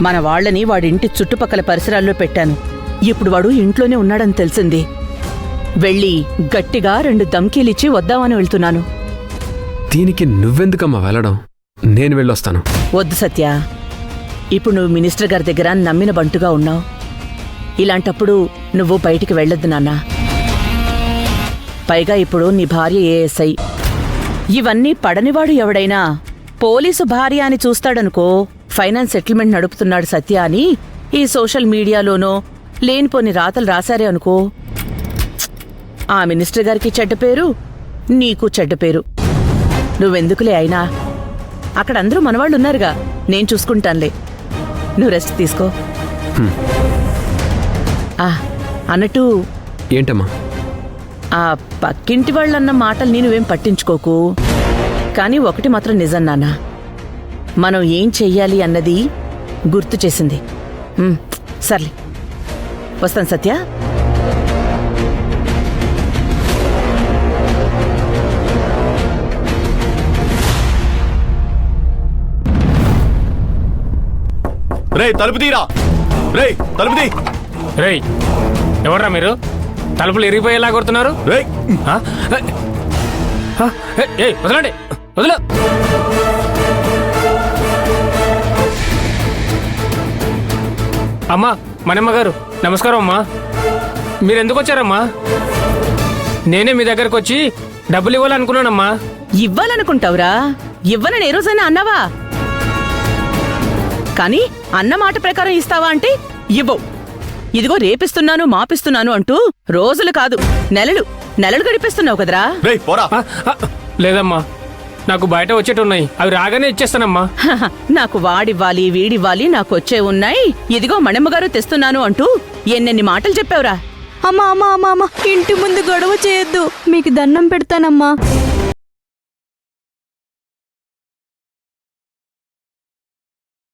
మన వాళ్ళని వాడింటి చుట్టుపక్కల పరిసరాల్లో పెట్టాను. ఇప్పుడు వాడు ఇంట్లోనే ఉన్నాడని తెలిసింది. వెళ్ళి గట్టిగా 2 ధమ్కీలిచ్చి వద్దామని వెళ్తున్నాను. దీనికి నువ్వెందుకమ్మా వెళ్ళడం? నేను వెళ్ళొస్తాను. వద్దు సత్య, ఇప్పుడు నువ్వు మినిస్టర్ గారి దగ్గర నమ్మిన బంటుగా ఉన్నావు. ఇలాంటప్పుడు నువ్వు బయటికి వెళ్ళొద్దు నాన్నా. పైగా ఇప్పుడు నీ భార్య ఏఎస్ఐ. ఇవన్నీ పడనివాడు ఎవడైనా పోలీసు భార్య అని చూస్తాడనుకో. ఫైనాన్స్ సెటిల్మెంట్ నడుపుతున్నాడు సత్య అని ఈ సోషల్ మీడియాలోనో లేనిపోని రాతలు రాశారే అనుకో, ఆ మినిస్టర్ గారికి చెడ్డ పేరు, నీకు చెడ్డ పేరు. నువ్వెందుకులే అయినా, అక్కడ అందరూ మనవాళ్ళున్నారుగా, నేను చూసుకుంటానులే. నువ్వు రెస్ట్ తీసుకో. అన్నట్టు ఏంటమ్మా? ఆ పక్కింటి వాళ్ళన్న మాటల్ని నువ్వేం పట్టించుకోకు. కానీ ఒకటి మాత్రం నిజం నాన్న, మనం ఏం చెయ్యాలి అన్నది గుర్తు చేసింది. సర్లే, వస్తాను సత్య. రే తలుపు తీరా, రే తలుపు తీ. రే ఎవర్రా మీరు? తలుపులు ఎరిగిపోయేలా కొడుతున్నారు. వదలండి, వదలు. అమ్మా, మనమ్మ గారు నమస్కారం అమ్మా. మీరెందుకు వచ్చారమ్మా? నేనే మీ దగ్గరకు వచ్చి డబ్బులు ఇవ్వాలనుకున్నానమ్మా. ఇవ్వాలనుకుంటావురా? ఇవ్వనని ఏ రోజైనా అన్నావా? కానీ అన్న మాట ప్రకారం ఇస్తావా అంటే ఇవ్వవు. ఇదిగో రేపిస్తున్నాను మాపిస్తున్నాను అంటూ రోజులు కాదు నెలలు గడిపిస్తున్నావు కదరా. లేదమ్మా, నాకు బయట వచ్చేటున్నాయి, అవి రాగానే ఇచ్చేస్తానమ్మా. నాకు వాడివ్వాలి వీడివ్వాలి, నాకు వచ్చే ఉన్నాయి, ఇదిగో మణమ్మగారు తెస్తున్నాను అంటూ ఎన్నెన్ని మాటలు చెప్పావురా. అమ్మా అమ్మా అమ్మా అమ్మా, ఇంటి ముందు గొడవ చేయొద్దు, మీకు దండం పెడతానమ్మా.